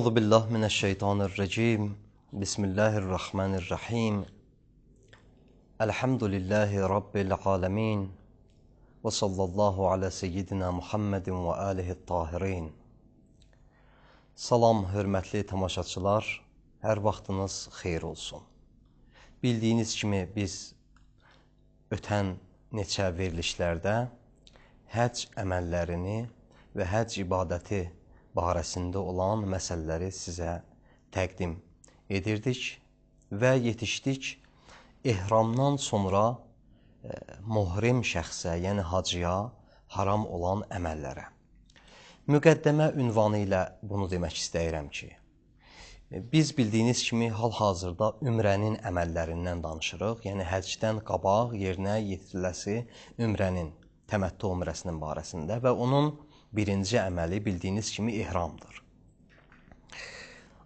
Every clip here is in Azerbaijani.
Euzu billahi mineşşeytanirracim. Bismillahirrahmanirrahim. Elhamdülillahi rabbil alamin. Və sallallahu ala seyyidina Muhammedin və alihi tahirin. Salam, hörmətli tamaşaçılar. Hər vaxtınız xeyir olsun. Bildiyiniz kimi biz ötən neçə verilişlərdə həcc əməllərini və həcc ibadəti barəsində olan məsələləri sizə təqdim edirdik və yetişdik ehramdan sonra muhrim şəxsə, yəni hacıya haram olan əməllərə. Müqəddəmə ünvanı ilə bunu demək istəyirəm ki, biz bildiyiniz kimi hal-hazırda ümrənin əməllərindən danışırıq, yəni həcdən qabaq yerinə yetiriləsi ümrənin, təməttü ümrəsinin barəsində və onun birinci əməli bildiyiniz kimi ehramdır.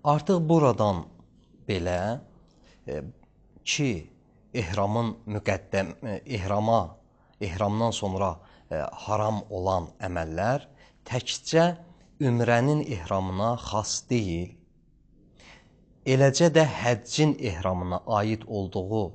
Artıq buradan belə ki, ehramdan sonra haram olan əməllər təkcə ümrənin ehramına xas deyil, eləcə də həccin ehramına aid olduğu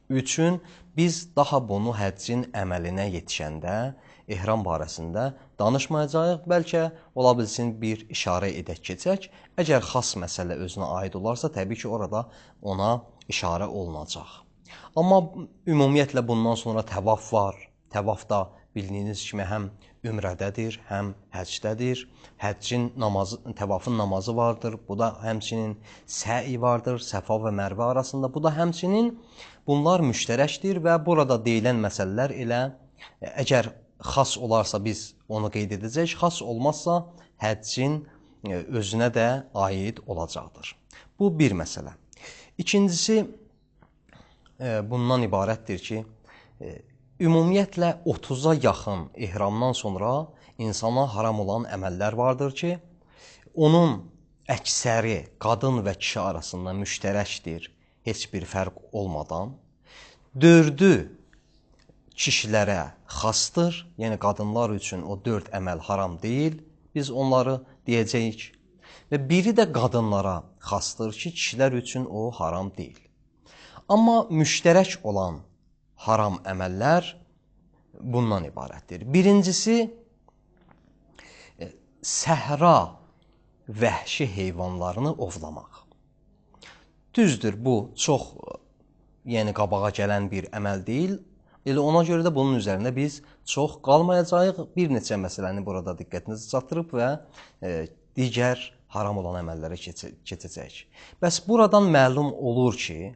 üçün biz daha bunu həccin əməlinə yetişəndə ehram barəsində danışmayacağıq, bəlkə ola bilsin bir işarə edək keçək. Əgər xas məsələ özünə aid olarsa, təbii ki, orada ona işarə olunacaq. Amma ümumiyyətlə bundan sonra təvaf var. Təvaf da bildiyiniz kimi həm ümrədədir, həm həcdədir. Həccin namazı, təvafın namazı vardır. Bu da həmçinin sə'i vardır, Səfa və Mərvə arasında. Bu da həmçinin bunlar müştərəkdir və burada deyilən məsələlər elə əgər xas olarsa biz onu qeyd edəcək, xas olmazsa həccin özünə də aid olacaqdır. Bu bir məsələ. İkincisi bundan ibarətdir ki, ümumiyyətlə 30-a yaxın ehramdan sonra insana haram olan əməllər vardır ki, onun əksəri qadın və kişi arasında müştərəkdir, heç bir fərq olmadan. 4-ü kişilərə xasdır, yəni qadınlar üçün o 4 əməl haram deyil, biz onları deyəcəyik. Və biri də qadınlara xasdır ki, kişilər üçün o haram deyil. Amma müştərək olan haram əməllər bundan ibarətdir. Birincisi, səhra vəhşi heyvanlarını ovlamaq. Düzdür, bu çox qabağa gələn bir əməl deyil. Elə ona görə də bunun üzərində biz çox qalmayacağıq. Bir neçə məsələni burada diqqətinizi çatdırıb və digər haram olan əməllərə keçəcəyik. Bəs buradan məlum olur ki,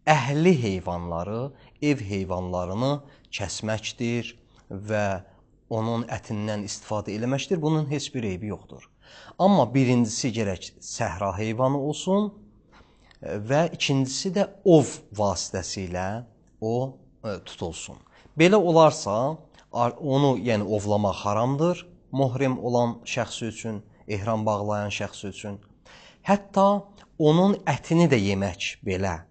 əhli heyvanları, ev heyvanlarını kəsməkdir və onun ətindən istifadə eləməkdir. Bunun heç bir eybi yoxdur. Amma birincisi gərək səhra heyvanı olsun və ikincisi də ov vasitəsilə o tutulsun. Belə olarsa, onu ovlamaq haramdır, muhrim olan şəxsi üçün, ehram bağlayan şəxsi üçün. Hətta onun ətini də yemək belə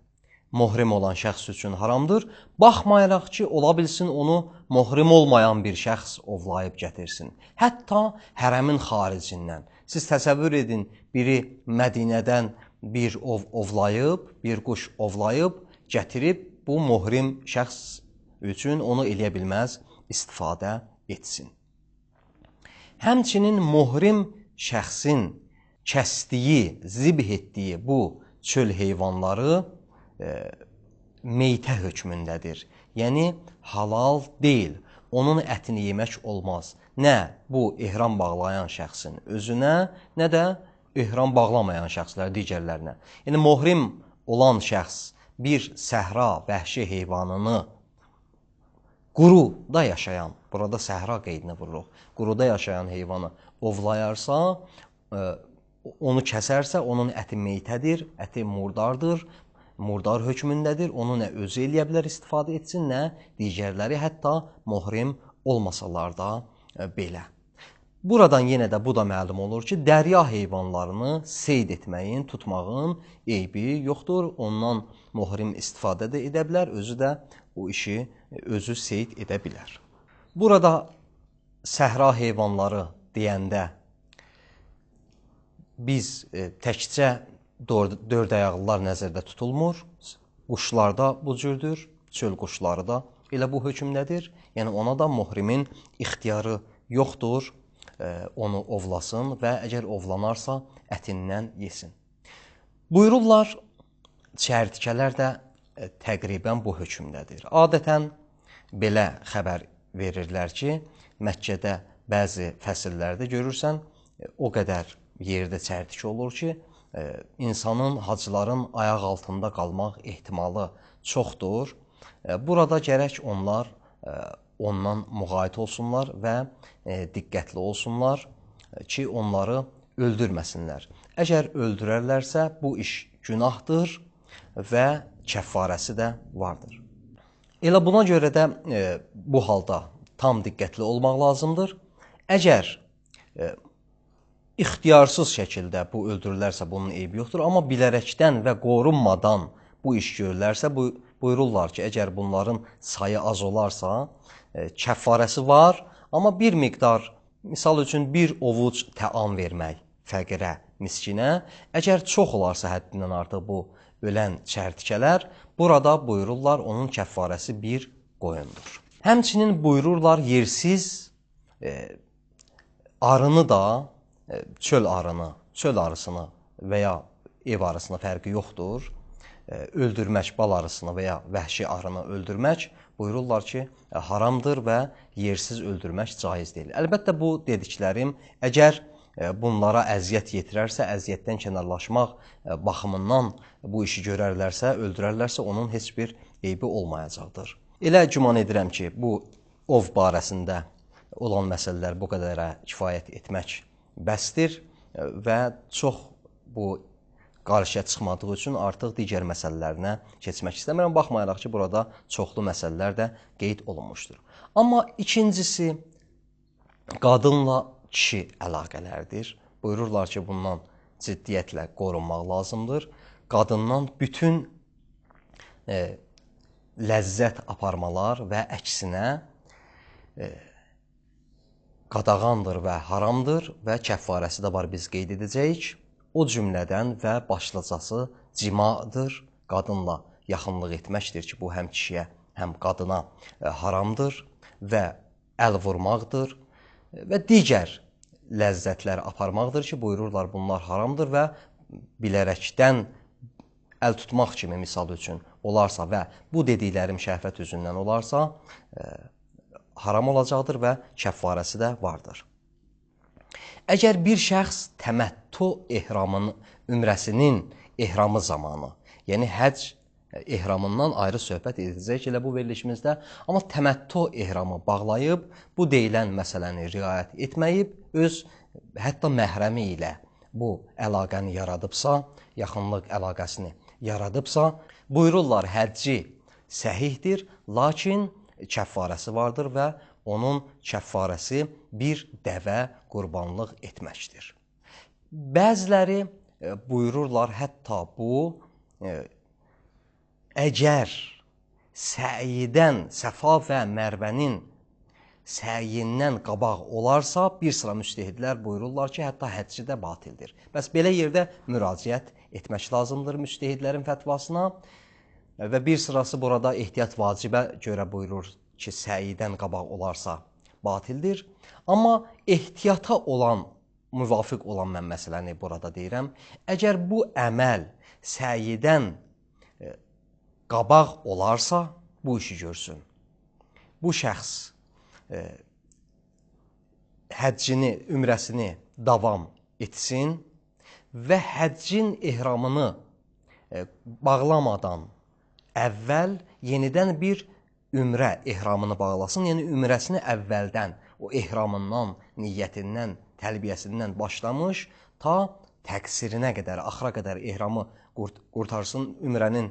muhrim olan şəxs üçün haramdır. Baxmayaraq ki, ola bilsin onu muhrim olmayan bir şəxs ovlayıb gətirsin. Hətta hərəmin xaricindən. Siz təsəvvür edin, biri Mədinədən bir ovlayıb, bir quş ovlayıb, gətirib, bu muhrim şəxs üçün onu eləyə bilməz, istifadə etsin. Həmçinin muhrim şəxsin kəsdiyi, zibh etdiyi bu çöl heyvanları meytə hökmündədir. Yəni, halal deyil. Onun ətini yemək olmaz. Nə bu ehram bağlayan şəxsin özünə, nə də ehram bağlamayan şəxslər digərlərinə. Yəni, muhrim olan şəxs bir səhra vəhşi heyvanını quruda yaşayan, burada səhra qeydinə vururuq, quruda yaşayan heyvanı ovlayarsa, onu kəsərsə, onun əti meytədir, əti murdardır, murdar hökmündədir, onu nə özü eləyə bilər istifadə etsin, nə digərləri, hətta muhrim olmasalar da belə. Buradan yenə də bu da məlum olur ki, dərya heyvanlarını seyd etməyin, tutmağın eybi yoxdur. Ondan muhrim istifadə də edə bilər, özü də o işi özü seyd edə bilər. Burada səhra heyvanları deyəndə biz təkcə dörd ayaqlılar nəzərdə tutulmur. Quşlarda bu cürdür, çöl quşları da elə bu hökmdədir. Yəni ona da muhrimin ixtiyarı yoxdur, onu ovlasın və əgər ovlanarsa ətindən yesin. Buyururlar, çəyirtkələr də təqribən bu hökmdədir. Adətən belə xəbər verirlər ki, Məkkədə bəzi fəsillərdə görürsən, o qədər yerdə çəyirtkə olur ki, insanın, hacıların ayaq altında qalmaq ehtimalı çoxdur. Burada gərək onlar ondan müğayət olsunlar və diqqətli olsunlar ki, onları öldürməsinlər. Əgər öldürərlərsə, bu iş günahdır və kəffarəsi də vardır. Elə buna görə də bu halda tam diqqətli olmaq lazımdır. Əgər ixtiyarsız şəkildə bu öldürülərsə bunun eybi yoxdur, amma bilərəkdən və qorunmadan bu iş görülərsə, buyururlar ki, əgər bunların sayı az olarsa, kəffarəsi var, amma bir miqdar, misal üçün bir ovuc təam vermək fəqirə, miskinə, əgər çox olarsa həddindən artıq bu ölən çərtikələr, burada buyururlar onun kəffarəsi bir qoyundur. Həmçinin buyururlar yersiz arını da, çöl arısını və ya ev arısına fərqi yoxdur, öldürmək bal arısını və ya vəhşi arını öldürmək buyururlar ki, haramdır və yersiz öldürmək caiz deyil. Əlbəttə bu dediklərim, əgər bunlara əziyyət yetirərsə, əziyyətdən kənarlaşmaq baxımından bu işi görərlərsə, öldürərlərsə, onun heç bir eybi olmayacaqdır. Elə güman edirəm ki, bu ov barəsində olan məsələlər bu qədərə kifayət etmək bəsdir və çox bu qarşıya çıxmadığı üçün artıq digər məsələlərinə keçmək istəmirəm. Baxmayaraq ki, burada çoxlu məsələlər də qeyd olunmuşdur. Amma ikincisi, qadınla kişi əlaqələrdir. Buyururlar ki, bundan ciddiyyətlə qorunmaq lazımdır. Qadından bütün ləzzət aparmalar və əksinə qadağandır və haramdır və kəffarəsi də var, biz qeyd edəcəyik. O cümlədən və başlıcası cimadır, qadınla yaxınlıq etməkdir ki, bu həm kişiyə, həm qadına haramdır və əl vurmaqdır və digər ləzzətlər aparmaqdır ki, buyururlar bunlar haramdır və bilərəkdən əl tutmaq kimi misal üçün olarsa və bu dediklərim şəhvət üzündən olarsa, haram olacaqdır və kəffarəsi də vardır. Əgər bir şəxs təməttu ümrəsinin ehramı zamanı, yəni həcc ehramından ayrı söhbət edəcək elə bu verilişimizdə, amma təməttu ehramı bağlayıb, bu deyilən məsələni riayət etməyib, öz hətta məhrəmi ilə bu əlaqəni yaradıbsa, yaxınlıq əlaqəsini yaradıbsa, buyururlar həcci səhihdir, lakin kəffarəsi vardır və onun kəffarəsi bir dəvə qurbanlıq etməkdir. Bəziləri buyururlar, hətta bu, əgər səyidən, Səfa və Mərvənin səyindən qabaq olarsa, bir sıra müctəhidlər buyururlar ki, hətta həcci də batildir. Bəs belə yerdə müraciət etmək lazımdır müctəhidlərin fətvasına və bir sırası burada ehtiyat vacibə görə buyurur ki, səyidən qabaq olarsa batildir. Amma ehtiyata olan, müvafiq olan mən məsələni burada deyirəm. Əgər bu əməl səyidən qabaq olarsa, bu işi görsün. Bu şəxs həccini, ümrəsini davam etsin və həccin ehramını bağlamadan əvvəl yenidən bir ümrə ehramını bağlasın, yəni ümrəsini əvvəldən, o ehramından, niyyətindən, təlbiyəsindən başlamış, ta təqsirinə qədər, axıra qədər ehramı qurtarsın, ümrənin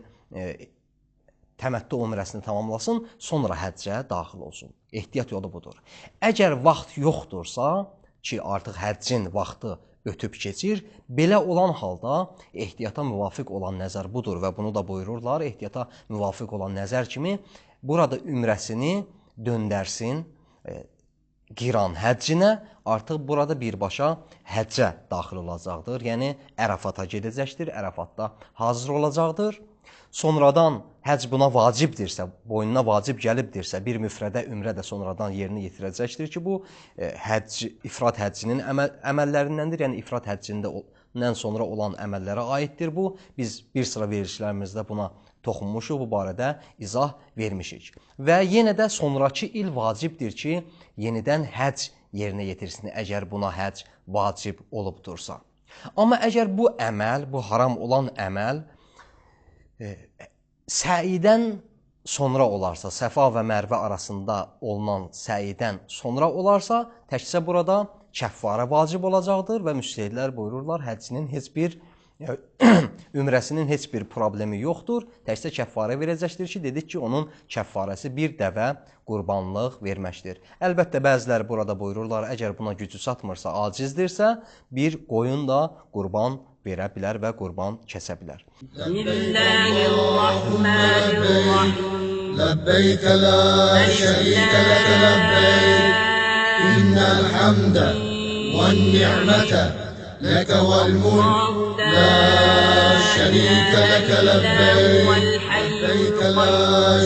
təməttu ümrəsini tamamlasın, sonra həccə daxil olsun. Ehtiyat yolu budur. Əgər vaxt yoxdursa, ki artıq həccin vaxtı ötüb keçir, belə olan halda ehtiyata müvafiq olan nəzər budur və bunu da buyururlar, ehtiyata müvafiq olan nəzər kimi burada ümrəsini döndərsin, Qiran həccinə, artıq burada birbaşa həccə daxil olacaqdır. Yəni, Ərəfata gedəcəkdir, Ərəfatda hazır olacaqdır. Sonradan həcc buna vacibdirsə, boynuna vacib gəlibdirsə, bir müfrədə ümrə də sonradan yerinə yetirəcəkdir ki, bu ifrat həccinin əməllərindəndir. Yəni, ifrat həccindən sonra olan əməllərə aiddir bu. Biz bir sıra verilişlərimizdə buna toxunmuşuq, bu barədə izah vermişik. Və yenə də sonraki il vacibdir ki, yenidən həcc yerinə yetirsin, əgər buna həcc vacib olubdursa. Amma əgər bu əməl, bu haram olan əməl səidən sonra olarsa, Səfa və Mərvə arasında olunan səidən sonra olarsa, təkcə burada kəffarə vacib olacaqdır və müctəhidlər buyururlar, həccinin heç bir ümrəsinin heç bir problemi yoxdur. Təkcə kəffarə verəcəkdir ki, dedik ki, onun kəffarəsi bir dəvə qurbanlıq verməkdir. Əlbəttə, bəziləri burada buyururlar, əgər buna gücü çatmırsa, acizdirsə, bir qoyun da qurban verə bilər və qurban kəsə bilər. Ləbbeyk la şərikə ləkə ləbbeyk İnnəl həmdə və ni'mətə ləkə vəl mulk la şərikə ləkə ləbbeyk Ləbbeyk la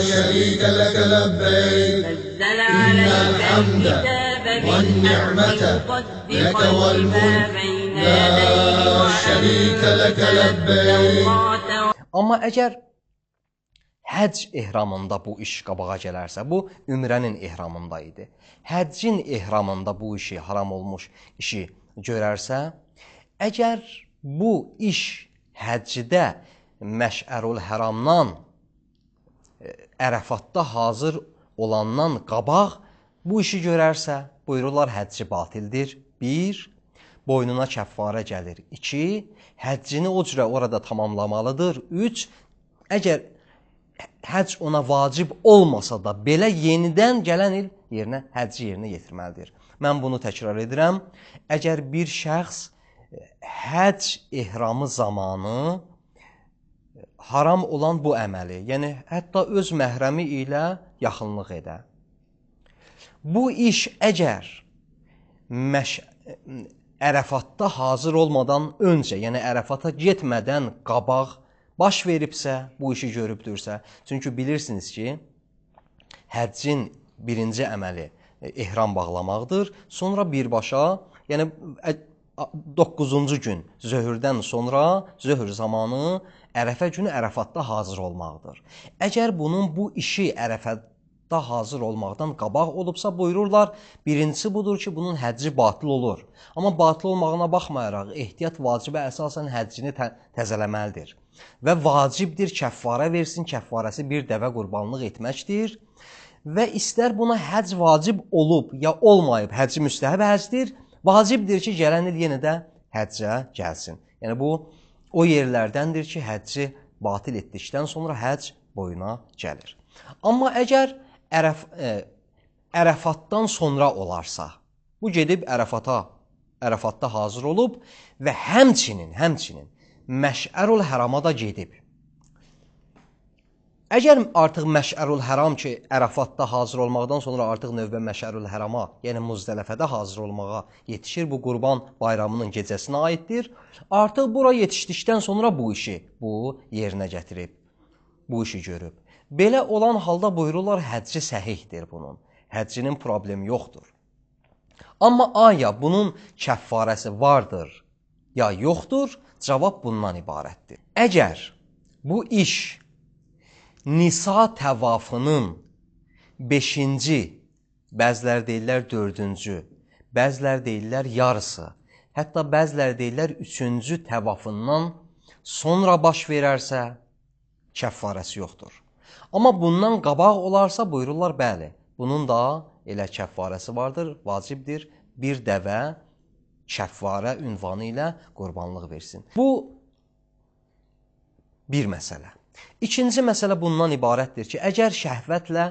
şərikə ləkə ləbbeyk İnnəl həmdə və ni'mətə ləkə vəl mulk Amma əgər həcc ehramında bu iş qabağa gələrsə, bu ümrənin ehramında idi. Həccin ehramında bu işi, haram olmuş işi görərsə, əgər bu iş həccidə Məşərül Həramdan, Ərəfatda hazır olandan qabaq bu işi görərsə, buyururlar həcci batildir. 1. Boynuna kəffarə gəlir. 2. Həccini o cürə orada tamamlamalıdır. 3. Əgər həcc ona vacib olmasa da belə yenidən gələn il yerinə həcci yerinə yetirməlidir. Mən bunu təkrar edirəm. Əgər bir şəxs həcc ehramı zamanı haram olan bu əməli, yəni hətta öz məhrəmi ilə yaxınlıq edə. Bu iş əgər Ərəfatda hazır olmadan öncə, yəni Ərəfata getmədən qabaq baş veribsə, bu işi görübdürsə, çünki bilirsiniz ki, həccin birinci əməli ehram bağlamaqdır, sonra birbaşa, yəni 9-cu gün zöhrdən sonra, zöhr zamanı Ərəfə günü Ərəfatda hazır olmaqdır. Əgər bunun bu işi Ərəfədə hazır olmaqdan qabaq olubsa, buyururlar, birincisi budur ki, bunun həcci batıl olur. Amma batıl olmağına baxmayaraq, ehtiyat vacibə əsasən həccini təzələməlidir. Və vacibdir, kəffarə versin, kəffarəsi bir dəvə qurbanlıq etməkdir. Və istər buna həcc vacib olub, ya olmayıb, həcci müstəhəb həccdir, vacibdir ki, gələn il yenə də həccə gəlsin. Yəni, bu, o yerlərdəndir ki, həcci batil etdikdən sonra həcc boyuna gəlir. Amma əgər Ərəfatdan sonra olarsa, bu gedib Ərəfatda hazır olub və həmçinin Məşərül Hərama da gedib. Əgər artıq Məşərül Həram ki, Ərəfatda hazır olmaqdan sonra artıq növbə Məşərül Hərama, yəni Muzdəlifədə hazır olmağa yetişir, bu Qurban bayramının gecəsinə aiddir. Artıq bura yetişdikdən sonra bu işi yerinə gətirib, bu işi görüb. Belə olan halda buyururlar, həcci səhihdir bunun. Həccinin problemi yoxdur. Amma aya bunun kəffarəsi vardır ya yoxdur? Cavab bundan ibarətdir. Əgər bu iş Nisa təvafının 5-ci, bəzilər deyirlər 4-cü, bəzilər deyirlər yarısı, hətta bəzilər deyirlər 3-cü təvafından sonra baş verərsə, kəffarəsi yoxdur. Amma bundan qabaq olarsa, buyururlar, bəli, bunun da elə kəffarəsi vardır, vacibdir, bir dəvə kəffarə ünvanı ilə qurbanlıq versin. Bu, bir məsələ. İkinci məsələ bundan ibarətdir ki, əgər şəhvətlə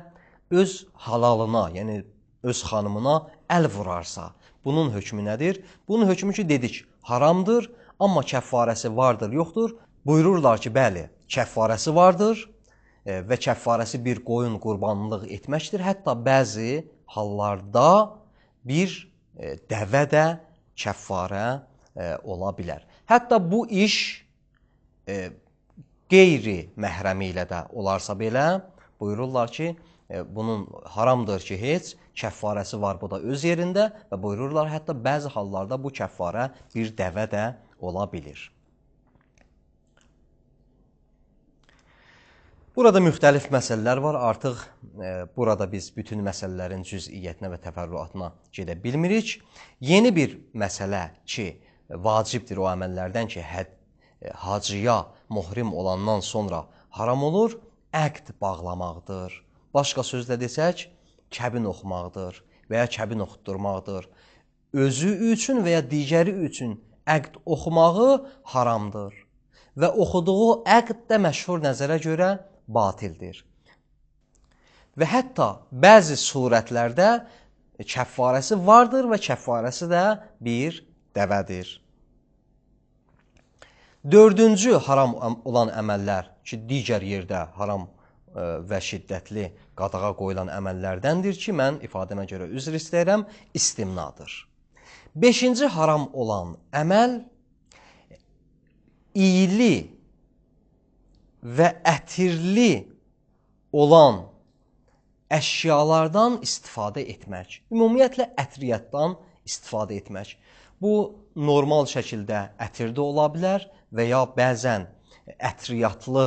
öz halalına, yəni öz xanımına əl vurarsa, bunun hökmü nədir? Bunun hökmü ki, dedik, haramdır, amma kəffarəsi vardır, yoxdur. Buyururlar ki, bəli, kəffarəsi vardır və kəffarəsi bir qoyun qurbanlıq etməkdir. Hətta bəzi hallarda bir dəvə də kəffarə ola bilər. Hətta bu iş qeyri-məhrəmi ilə də olarsa belə, buyururlar ki, bunun haramdır ki, heç kəffarəsi var, bu da öz yerində və buyururlar, hətta bəzi hallarda bu kəffarə bir dəvə də ola bilir. Burada müxtəlif məsələlər var. Artıq burada biz bütün məsələlərin cüz'iyyətinə və təfərrüatına gedə bilmirik. Yeni bir məsələ ki, vacibdir o əməllərdən ki, hacıya muhrim olandan sonra haram olur, əqd bağlamaqdır. Başqa sözlə desək, kəbin oxumaqdır və ya kəbin oxutdurmaqdır. Özü üçün və ya digəri üçün əqd oxumağı haramdır və oxuduğu əqd də məşhur nəzərə görə batildir. Və hətta bəzi surətlərdə kəffarəsi vardır və kəffarəsi də bir dəvədir. Dördüncü haram olan əməllər ki, digər yerdə haram və şiddətli qadağa qoyulan əməllərdəndir ki, mən ifadəmə görə üzr istəyirəm, istimnadır. Beşinci haram olan əməl iyili və ətirli olan əşyalardan istifadə etmək. Ümumiyyətlə, ətriyyatdan istifadə etmək. Bu, normal şəkildə ətirdə ola bilər və ya bəzən ətriyyatlı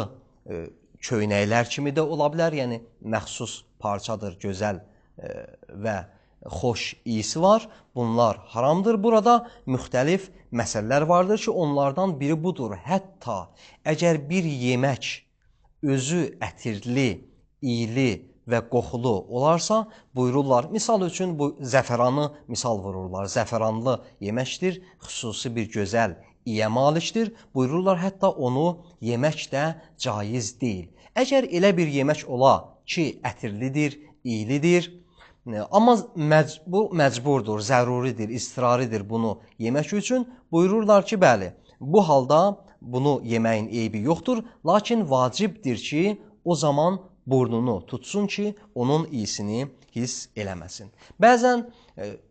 köynəklər kimi də ola bilər. Yəni, məxsus parçadır, gözəl və xoş iyisi var. Bunlar haramdır. Burada müxtəlif məsələlər vardır ki, onlardan biri budur. Hətta əgər bir yemək özü ətirli, iyili və qoxulu olarsa, buyururlar, misal üçün bu zəfəranı misal vururlar. Zəfəranlı yeməkdir, xüsusi bir gözəl iyə malikdir. Buyururlar, hətta onu yemək də caiz deyil. Əgər elə bir yemək ola ki, ətirlidir, iyilidir, amma bu məcburdur, zəruridir, istiraridir bunu yemək üçün. Buyururlar ki, bəli, bu halda bunu yeməyin eybi yoxdur, lakin vacibdir ki, o zaman burnunu tutsun ki, onun iyisini hiss eləməsin. Bəzən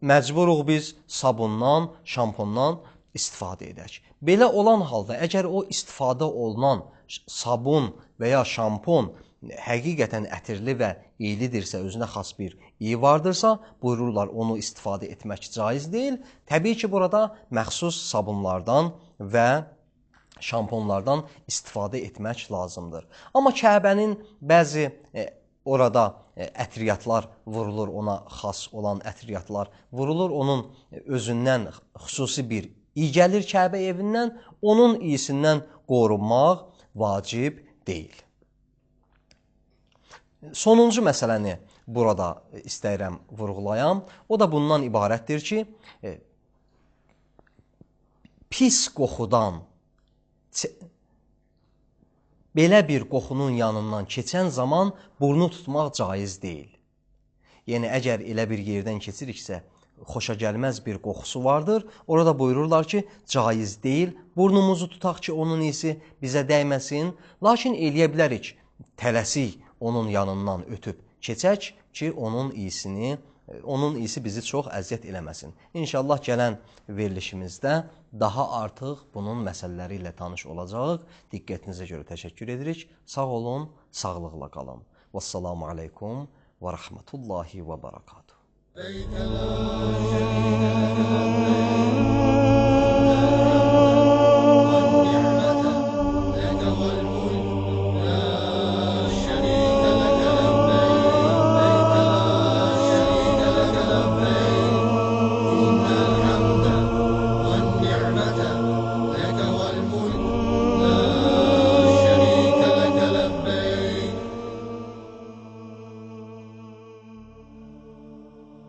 məcburuq biz sabundan, şampundan istifadə edək. Belə olan halda, əgər o istifadə olunan sabun və ya şampun həqiqətən ətirli və iyilidirsə, özünə xas bir iyi vardırsa, buyururlar, onu istifadə etmək caiz deyil. Təbii ki, burada məxsus sabunlardan və şampunlardan istifadə etmək lazımdır. Amma Kəbənin bəzi orada ətriyyatlar vurulur, ona xas olan ətriyyatlar vurulur, onun özündən xüsusi bir iy gəlir Kəbə evindən, onun iyisindən qorunmaq vacib deyil. Sonuncu məsələni burada istəyirəm vurğulayam. O da bundan ibarətdir ki, pis qoxudan, belə bir qoxunun yanından keçən zaman burnu tutmaq caiz deyil. Yəni, əgər elə bir yerdən keçiriksə, xoşagəlməz bir qoxusu vardır. Orada buyururlar ki, caiz deyil. Burnumuzu tutaq ki, onun iyisi bizə dəyməsin. Lakin eləyə bilərik, tələsik onun yanından ötüb keçək ki, onun iyisi bizi çox əziyyət eləməsin. İnşallah gələn verilişimizdə daha artıq bunun məsələləri ilə tanış olacağıq. Diqqətinizə görə təşəkkür edirik. Sağ olun, sağlıqla qalın. Vəssalamu aleykum və rəhmətullahi və barakatuhu.